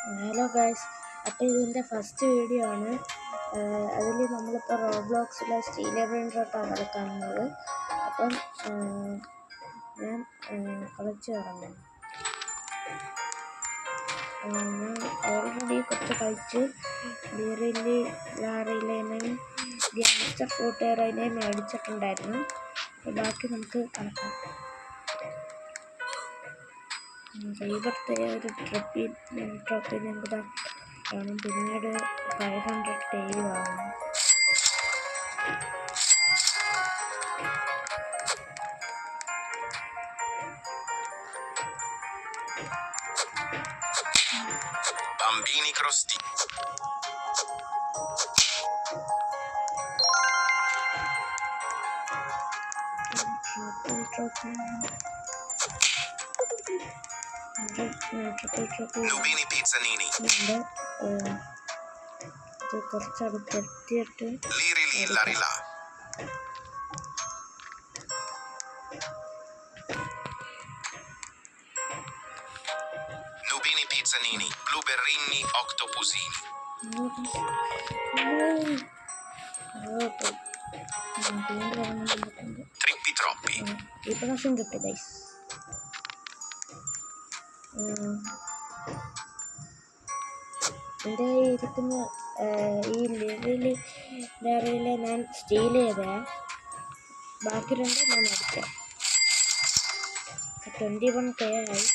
Hello guys, അപ്പോൾ ഇതിൻ്റെ first video ആണ്. അതിൽ നമ്മളിപ്പോൾ റോബ്ലോക്സിലെ സ്റ്റീൽ ബ്രെയിൻറോട്ടാണ് കളിക്കുന്നത്. അപ്പം ഞാൻ കളിച്ച് തുടങ്ങി. ഞാൻ ഓൾറെഡി കുറച്ച് കളിച്ച് ലാറിയിലേനെയും ഗ്യാങ്സ്റ്റർ കൂട്ടുകാരനെയും മേടിച്ചിട്ടുണ്ടായിരുന്നു. ബാക്കി നമുക്ക് കളിക്കാം. ഇവിടുത്തെ ഒരു ട്രോഫി ഞങ്ങൾക്ക് കാണും. പിന്നീട് 500 ടൈൽ വാങ്ങും. Bambini crosti. Nubini pizzanini. Liri li lari la. Nubini pizzanini, blueberrini, octopusini. Trippi troppi. Riproduction കിട്ടി ഗൈസ്. എൻ്റെ ഇരിക്കുന്ന ഈ ലെറിയിലെ ഞാൻ സ്റ്റീൽ ചെയ്തേ. ബാക്കി രണ്ട് ഞാൻ അടിക്കാം. 21K ആയി.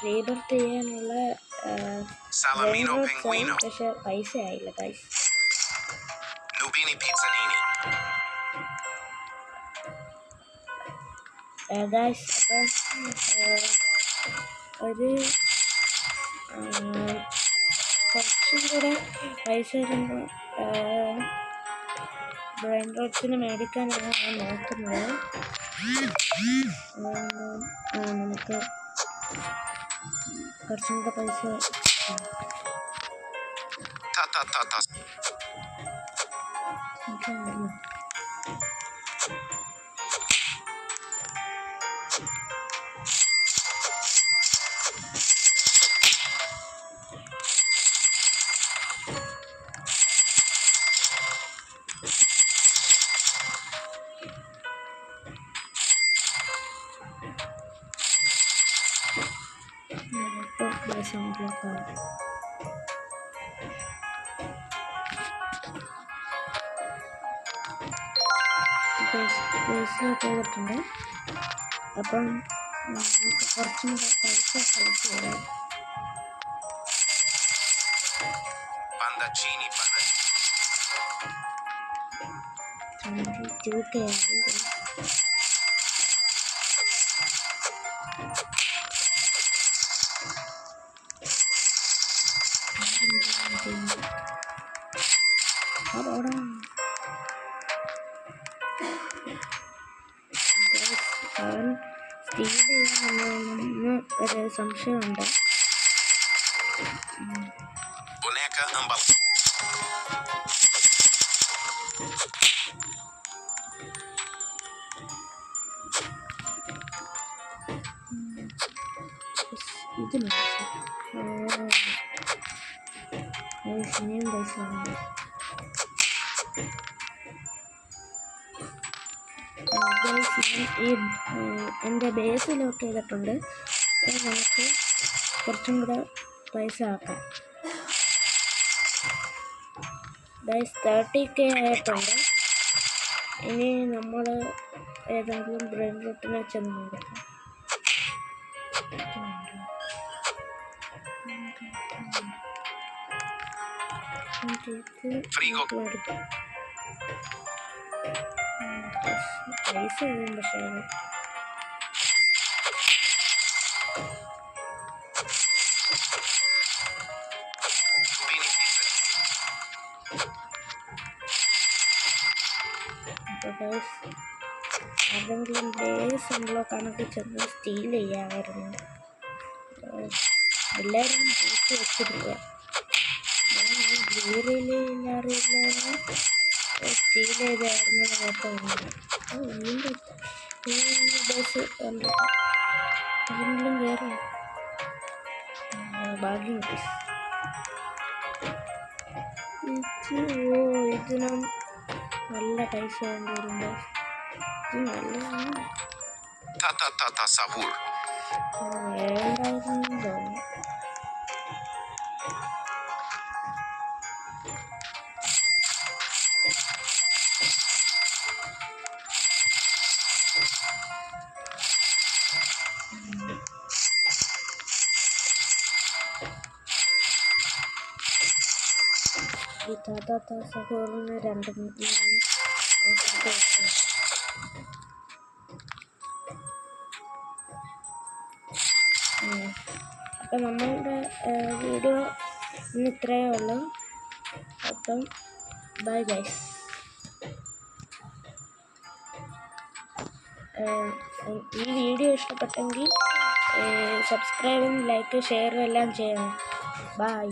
റീബർത്ത് ചെയ്യാനുള്ള പക്ഷെ പൈസ ആയില്ല ഗൈസ്. ഗൈസ് അപ്പം ഒരു കുറച്ചും കൂടെ പൈസ വരുമ്പോൾ ബ്രെയിൻ റോട്ട്സിന് മേടിക്കാനാണ് ഞാൻ നോക്കുന്നത്. നമുക്ക് കുറച്ചും കൂടെ പൈസ ചെയ്തിട്ടുണ്ട്. അപ്പം കുറച്ചും കൂടെ പൈസ കളക്ട് ചെയ്യാം. 22K ആയി. അവൻ സ്റ്റീൽ ചെയ്യാമെന്ന് ഒരു സംശയമുണ്ട്. ഇതിന് പൈസ ഈ എൻ്റെ ബേസ് ലോക്ക് ചെയ്തിട്ടുണ്ട്. നമുക്ക് കുറച്ചും കൂടെ പൈസ ആക്കാം. 30K ആയിട്ടുണ്ട്. ഇനി നമ്മൾ ഏതെങ്കിലും ബ്രെയിൻ റൂട്ടിനെ ചെന്ന് നോക്കാം. പൈസ ചെയ്യും. പക്ഷേ അതെങ്കിലും ബേസ് ഉള്ളൊക്കെ ചെന്ന് സ്റ്റീൽ ചെയ്യാമായിരുന്നു. എല്ലാവരും പൂച്ച് വെച്ചിരിക്കുക. ഗ്രീറിയിലറിയില്ല സ്റ്റീൽ ചെയ്തായിരുന്നു നോക്കുന്നത്. ബേസ് കണ്ടിട്ട് വേറെ ഭാഗ്യം ഗൈസ്. ഇതിനും നല്ല പൈസ വേണ്ടി വരും ഗൈസ്. ഇത് നല്ലതാണ്. Tata sahur. വേണ്ടായിരുന്നു തോന്നുന്നു. ഈ താത്ത സഹോദരന് 2 മിനിറ്റ് അപ്പം നമ്മളുടെ വീഡിയോ ഇന്ന് ഇത്രയേ ഉള്ളൂ. അപ്പം ബൈ ഗൈസ്. ഈ വീഡിയോ ഇഷ്ടപ്പെട്ടെങ്കിൽ സബ്സ്ക്രൈബും ലൈക്ക് ഷെയറും എല്ലാം ചെയ്യണം. ബൈ.